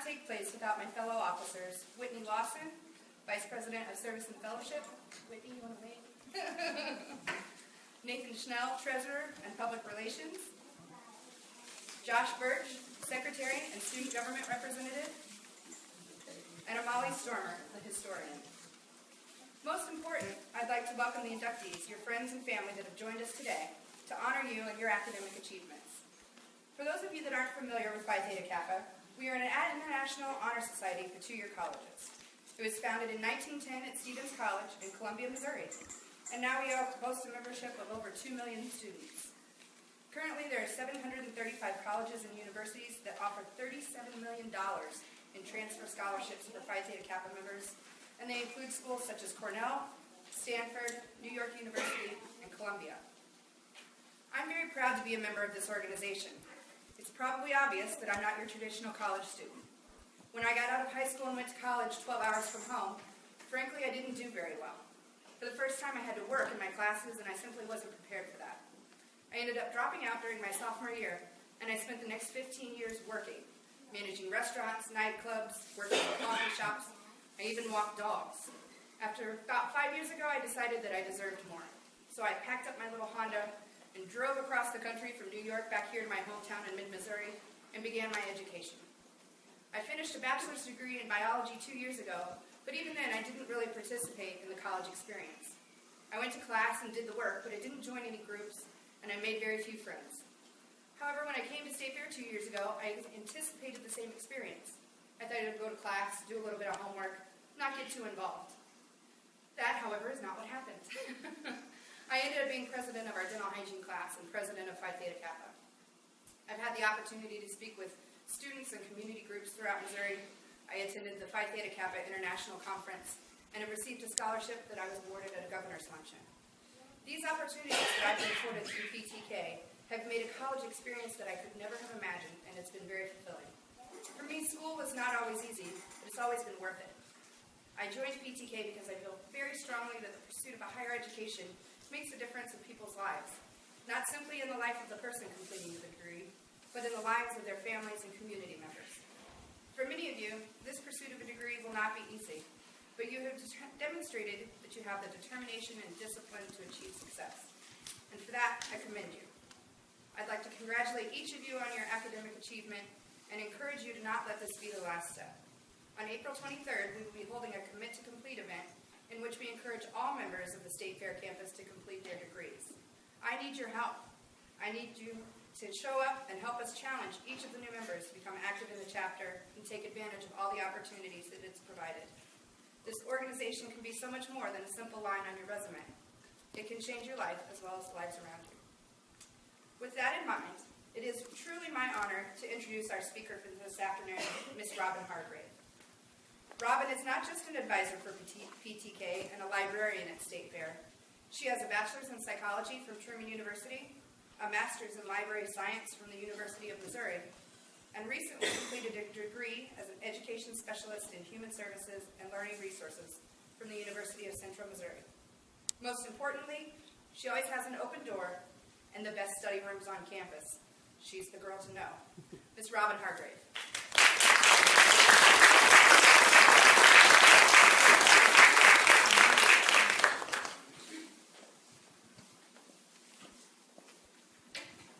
not take place without my fellow officers, Whitney Lawson, Vice President of Service and Fellowship. Whitney, you want to wait? Nathan Schnell, Treasurer and Public Relations. Josh Birch, Secretary and Student Government Representative. And Amali Stormer, the historian. Most important, I'd like to welcome the inductees, your friends and family that have joined us today to honor you and your academic achievements. For those of you that aren't familiar with Phi Theta Kappa, we are an international honor society for two-year colleges. It was founded in 1910 at Stevens College in Columbia, Missouri, and now we boast a membership of over 2 million students. Currently, there are 735 colleges and universities that offer $37 million in transfer scholarships for Phi Theta Kappa members, and they include schools such as Cornell, Stanford, New York University, and Columbia. I'm very proud to be a member of this organization. It's probably obvious that I'm not your traditional college student. When I got out of high school and went to college 12 hours from home, frankly, I didn't do very well. For the first time, I had to work in my classes, and I simply wasn't prepared for that. I ended up dropping out during my sophomore year, and I spent the next 15 years working, managing restaurants, nightclubs, working in coffee shops. I even walked dogs. After about 5 years ago, I decided that I deserved more. So I packed up my little Honda and drove across the country from New York back here to my hometown in mid-Missouri and began my education. I finished a bachelor's degree in biology 2 years ago, but even then I didn't really participate in the college experience. I went to class and did the work, but I didn't join any groups, and I made very few friends. However, when I came to State Fair 2 years ago, I anticipated the same experience. I thought I'd go to class, do a little bit of homework, not get too involved. That, however, is not what happened. I ended up being president of our dental hygiene class and president of Phi Theta Kappa. I've had the opportunity to speak with students and community groups throughout Missouri. I attended the Phi Theta Kappa International Conference and have received a scholarship that I was awarded at a governor's luncheon. These opportunities that I've been afforded through PTK have made a college experience that I could never have imagined, and it's been very fulfilling. For me, school was not always easy, but it's always been worth it. I joined PTK because I feel very strongly that the pursuit of a higher education makes a difference in people's lives, not simply in the life of the person completing the degree, but in the lives of their families and community members. For many of you, this pursuit of a degree will not be easy, but you have demonstrated that you have the determination and discipline to achieve success. And for that, I commend you. I'd like to congratulate each of you on your academic achievement and encourage you to not let this be the last step. On April 23rd, we will be holding a Commit to Complete event in which we encourage all members of the State Fair campus to complete their degrees. I need your help. I need you to show up and help us challenge each of the new members to become active in the chapter and take advantage of all the opportunities that it's provided. This organization can be so much more than a simple line on your resume. It can change your life as well as the lives around you. With that in mind, it is truly my honor to introduce our speaker for this afternoon, Ms. Robin Hargrave. Robin is not just an advisor for PTK and a librarian at State Fair. She has a bachelor's in psychology from Truman University, a master's in library science from the University of Missouri, and recently completed a degree as an education specialist in human services and learning resources from the University of Central Missouri. Most importantly, she always has an open door and the best study rooms on campus. She's the girl to know. Ms. Robin Hargrave.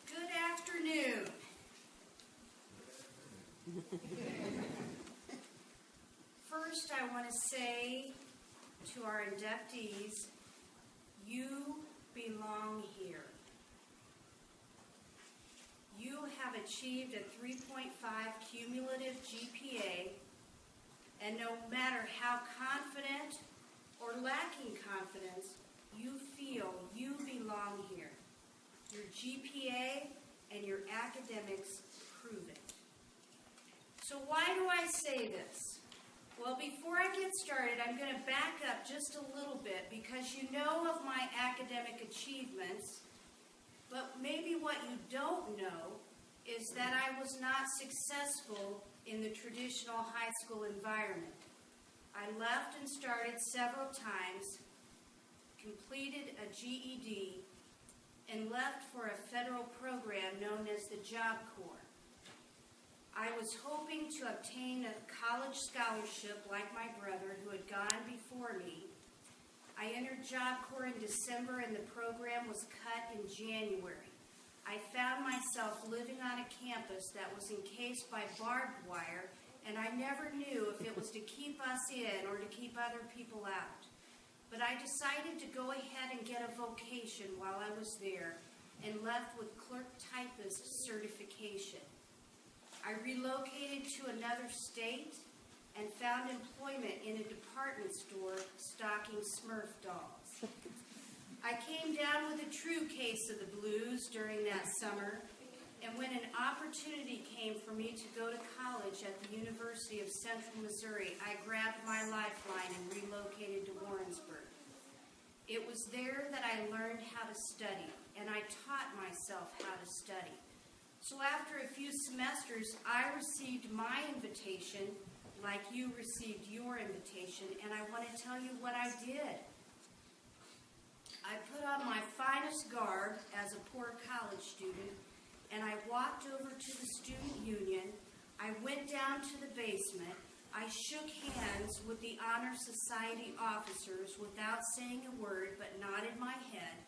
Good afternoon. First, I want to say to our inductees, you belong here. You have achieved a 3.5 cumulative GPA, and no matter how confident or lacking confidence you feel, you belong here. Your GPA and your academics prove it. So why do I say this? Well, before I get started, I'm going to back up just a little bit because you know of my academic achievements, but maybe what you don't know is that I was not successful in the traditional high school environment. I left and started several times, completed a GED, and left for a federal program known as the Job Corps. I was hoping to obtain a college scholarship like my brother who had gone before me. I entered Job Corps in December and the program was cut in January. I found myself living on a campus that was encased by barbed wire, and I never knew if it was to keep us in or to keep other people out. But I decided to go ahead and get a vocation while I was there and left with clerk typist certification. I relocated to another state and found employment in a department store stocking Smurf dolls. I came down with a true case of the blues during that summer, and when an opportunity came for me to go to college at the University of Central Missouri, I grabbed my lifeline and relocated to Warrensburg. It was there that I learned how to study, and I taught myself how to study. So after a few semesters, I received my invitation like you received your invitation, and I want to tell you what I did. I put on my finest garb as a poor college student, and I walked over to the student union. I went down to the basement. I shook hands with the Honor Society officers without saying a word, but nodded my head.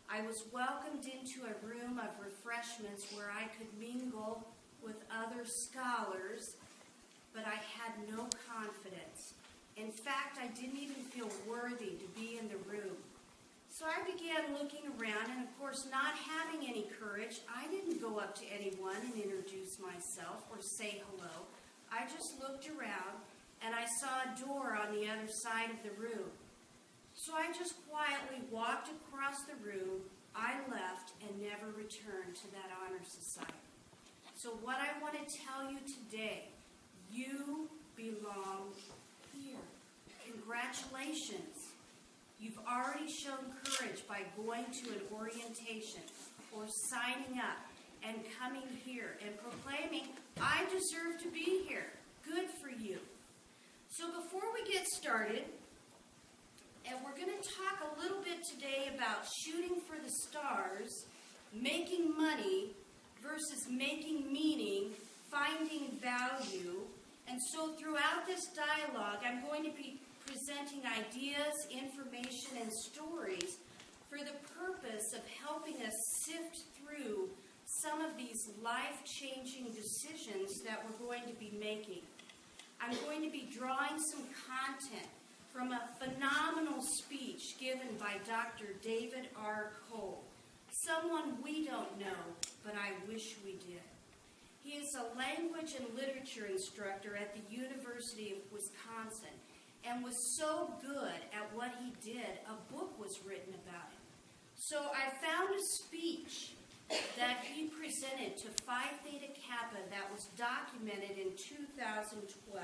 I was welcomed into a room of refreshments where I could mingle with other scholars, but I had no confidence. In fact, I didn't even feel worthy to be in the room. So I began looking around, and of course, not having any courage, I didn't go up to anyone and introduce myself or say hello. I just looked around, and I saw a door on the other side of the room. So I just quietly walked across the room, I left, and never returned to that honor society. So what I want to tell you today, you belong here. Congratulations. You've already shown courage by going to an orientation or signing up and coming here and proclaiming, I deserve to be here. Good for you. So before we get started, and we're going to talk a little bit today about shooting for the stars, making money versus making meaning, finding value. And so throughout this dialogue, I'm going to be presenting ideas, information, and stories for the purpose of helping us sift through some of these life-changing decisions that we're going to be making. I'm going to be drawing some content from a phenomenal speech given by Dr. David R. Cole, someone we don't know, but I wish we did. He is a language and literature instructor at the University of Wisconsin and was so good at what he did, a book was written about him. So I found a speech that he presented to Phi Theta Kappa that was documented in 2012.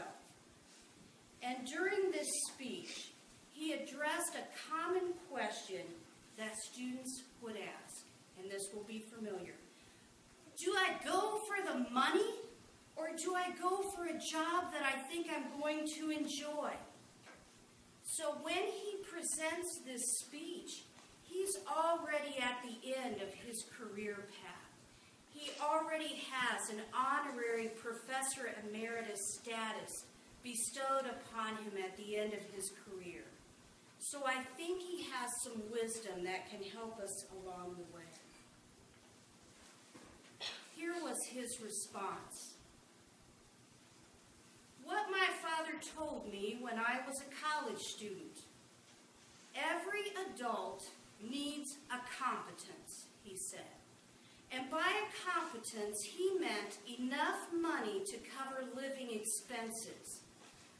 And during this speech, he addressed a common question that students would ask, and this will be familiar. Do I go for the money, or do I go for a job that I think I'm going to enjoy? So when he presents this speech, he's already at the end of his career path. He already has an honorary professor emeritus status bestowed upon him at the end of his career. So I think he has some wisdom that can help us along the way. Here was his response. What my father told me when I was a college student. Every adult needs a competence, he said. And by a competence, he meant enough money to cover living expenses.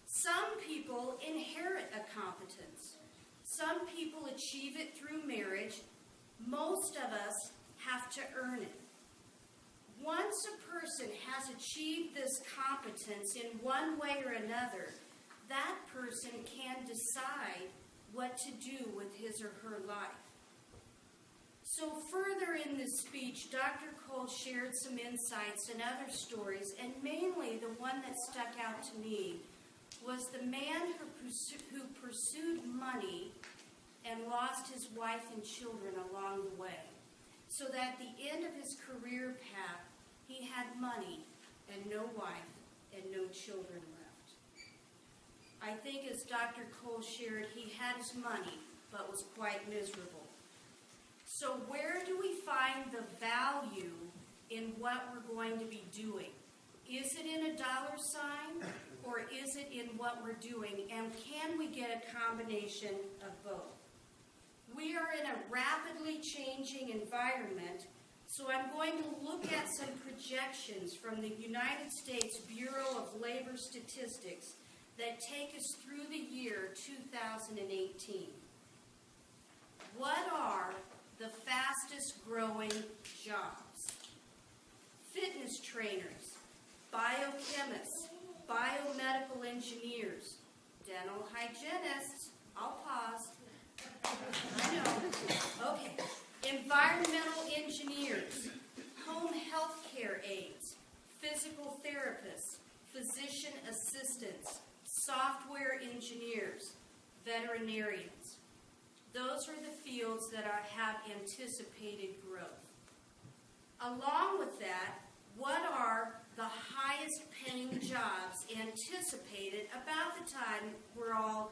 Some people inherit a competence. Some people achieve it through marriage. Most of us have to earn it. Once a person has achieved this competence in one way or another, that person can decide what to do with his or her life. So further in this speech, Dr. Cole shared some insights and other stories, and mainly the one that stuck out to me was the man who pursued money and lost his wife and children along the way. So that at the end of his career path, he had money, and no wife and no children left. I think as Dr. Cole shared, he had his money, but was quite miserable. So where do we find the value in what we're going to be doing? Is it in a dollar sign, or is it in what we're doing? And can we get a combination of both? We are in a rapidly changing environment, so I'm going to look at some projections from the United States Bureau of Labor Statistics that take us through the year 2018. What are the fastest growing jobs? Fitness trainers, biochemists, biomedical engineers, dental hygienists, I'll pause. I know. Okay. Environmental engineers, home health care aides, physical therapists, physician assistants, software engineers, veterinarians. Those are the fields that have anticipated growth. Along with that, what are the highest paying jobs anticipated about the time we're all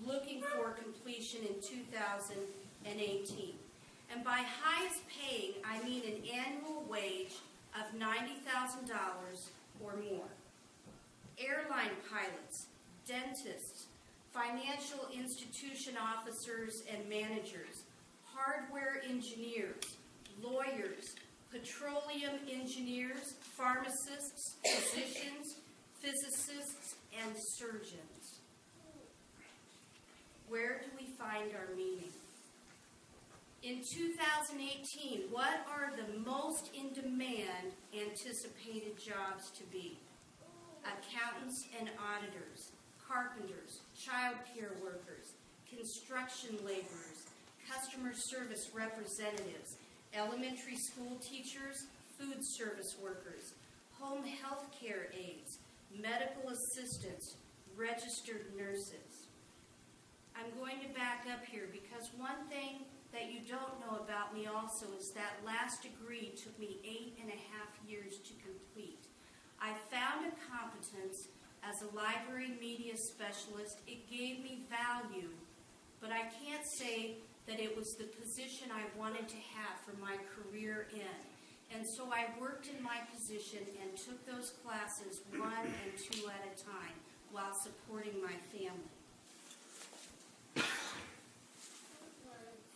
looking for completion in 2018? And by highest paying, I mean an annual wage of $90,000 or more. Airline pilots, dentists, financial institution officers and managers, hardware engineers, lawyers, petroleum engineers, pharmacists, physicians, physicists, and surgeons. Where do we find our meaning? In 2018, what are the most in-demand anticipated jobs to be? Accountants and auditors, carpenters, child care workers, construction laborers, customer service representatives, elementary school teachers, food service workers, home health care aides, medical assistants, registered nurses. I'm going to back up here because one thing that you don't know about me also is that last degree took me 8.5 years to complete. I found a competence as a library media specialist. It gave me value, but I can't say that it was the position I wanted to have for my career in. And so I worked in my position and took those classes 1 and 2 at a time while supporting my family.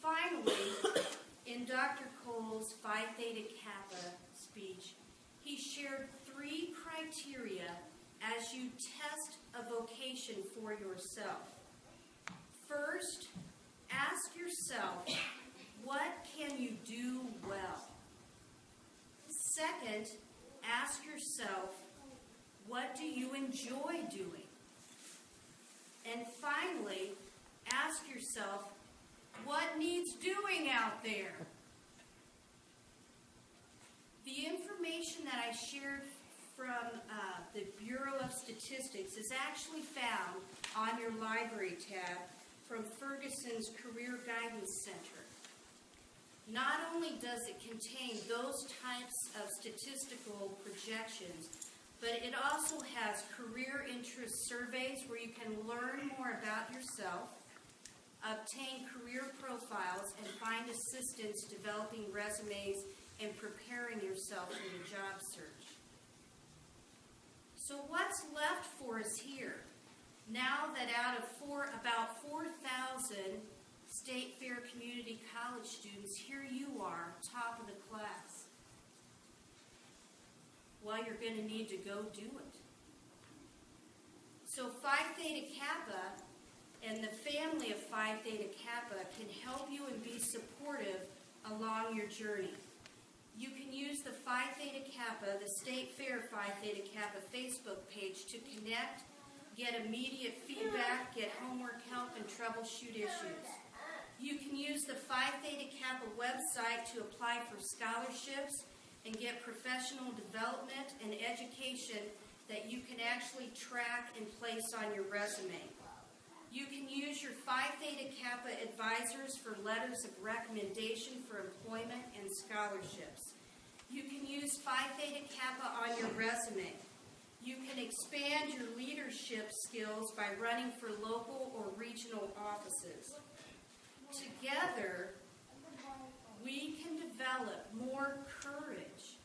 Finally, in Dr. Cole's Phi Theta Kappa speech, he shared 3 criteria as you test a vocation for yourself. First, ask yourself, what can you do well? Second, ask yourself, what do you enjoy doing? And finally, ask yourself, what needs doing out there? The information that I shared from the Bureau of Statistics is actually found on your library tab from Ferguson's Career Guidance Center. Not only does it contain those types of statistical projections, but it also has career interest surveys where you can learn more about yourself, obtain career profiles, and find assistance developing resumes and preparing yourself for the job search. So what's left for us here? Now that out of about 4,000 State Fair Community College students, here you are, top of the class. Well, you're going to need to go do it. So Phi Theta Kappa and the family of Phi Theta Kappa can help you and be supportive along your journey. You can use the Phi Theta Kappa, the State Fair Phi Theta Kappa Facebook page to connect, get immediate feedback, get homework help, and troubleshoot issues. You can use the Phi Theta Kappa website to apply for scholarships and get professional development and education that you can actually track and place on your resume. You can use your Phi Theta Kappa advisors for letters of recommendation for employment and scholarships. You can use Phi Theta Kappa on your resume. You can expand your leadership skills by running for local or regional offices. Together, we can develop more courage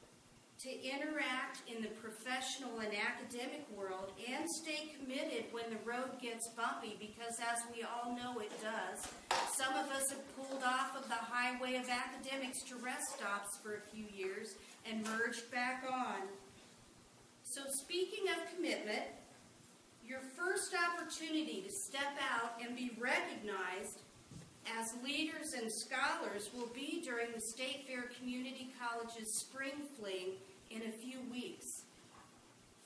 to interact in the professional and academic world and stay committed when the road gets bumpy, because as we all know it does. Some of us have pulled off of the highway of academics to rest stops for a few years and merged back on. So speaking of commitment, your first opportunity to step out and be recognized as leaders and scholars will be during the State Fair Community College's Spring Fling in a few weeks.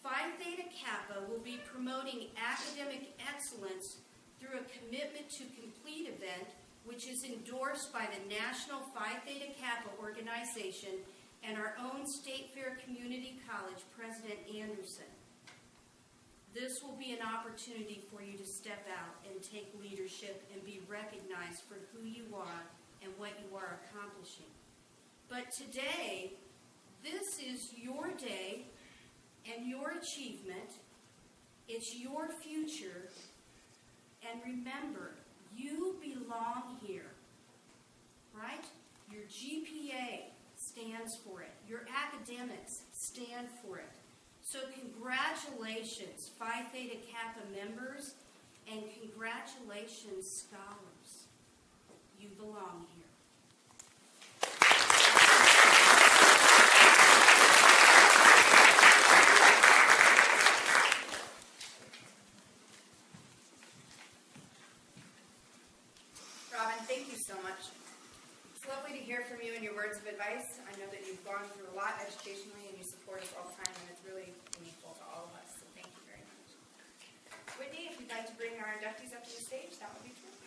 Phi Theta Kappa will be promoting academic excellence through a Commitment to Complete event, which is endorsed by the National Phi Theta Kappa organization and our own State Fair Community College President Anderson. This will be an opportunity for you to step out and take leadership and be recognized for who you are and what you are accomplishing. But today, this is your day and your achievement. It's your future. And remember, you belong here, right? Your GPA stands for it. Your academics stand for it. So congratulations, Phi Theta Kappa members, and congratulations, scholars. You belong here. Robin, thank you so much. It's lovely to hear from you and your words of advice. I know that you've gone through a lot educationally and you support us all the time, and it's really meaningful to all of us, so thank you very much. Whitney, if you'd like to bring our inductees up to the stage, that would be terrific.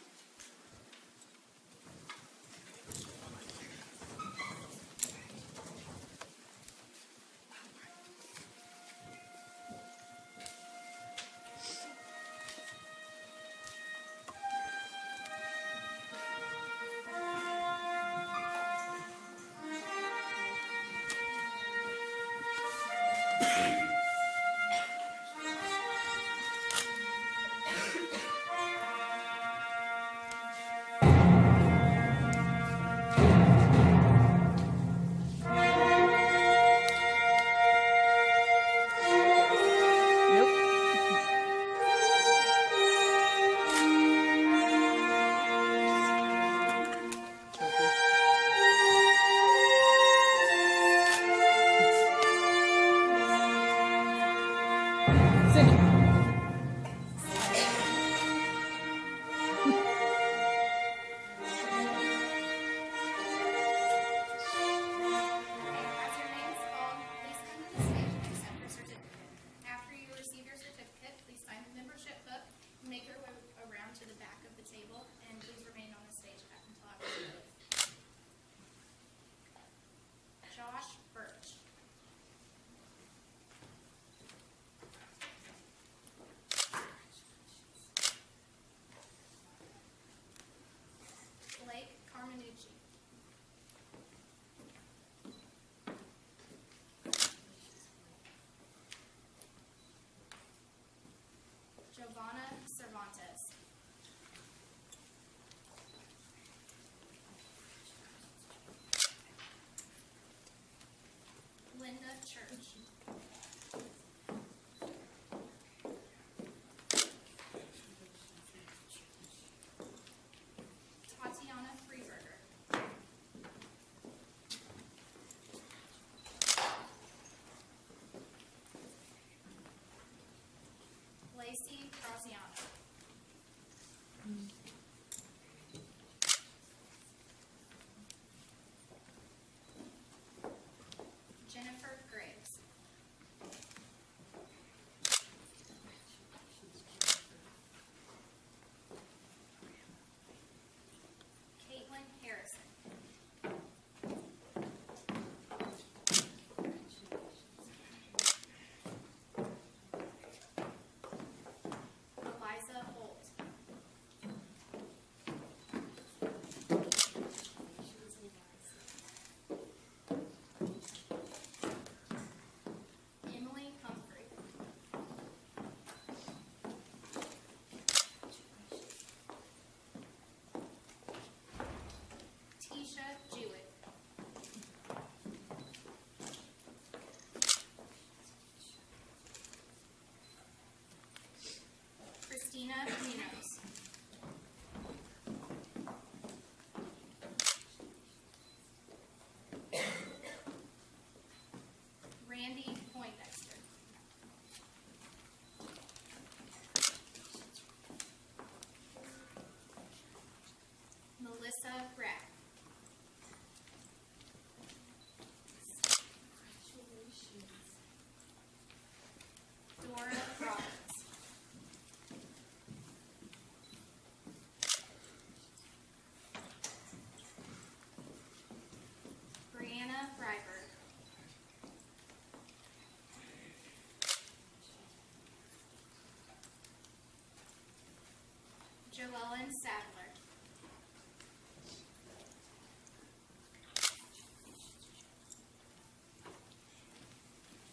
Joellen Sadler.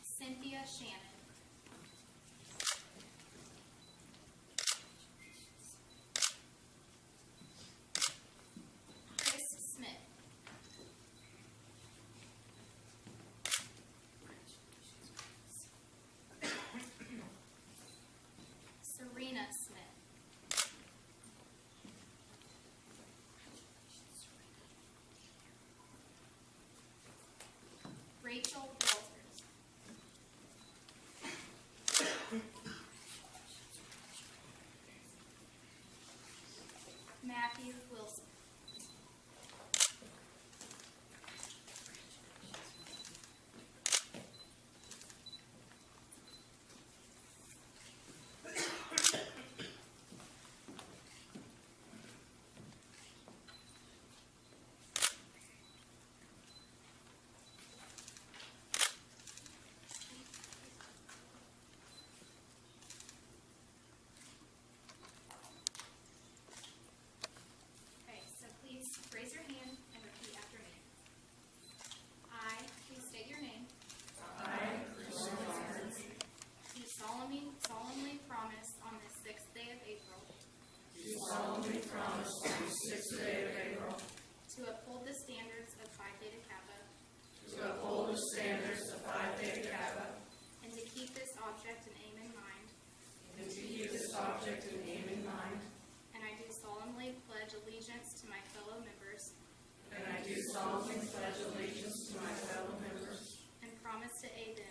Cynthia Shannon. Chris Smith. Serena Smith. Rachel Walters. Matthew Wilson. Okay, so please raise your hand and repeat after me. I, please state your name. Do solemnly promise on this 6th day of April. To uphold the standards of Phi Theta Kappa. And to keep this object and aim in mind. And I do solemnly pledge allegiance to my fellow members. And promise to aid them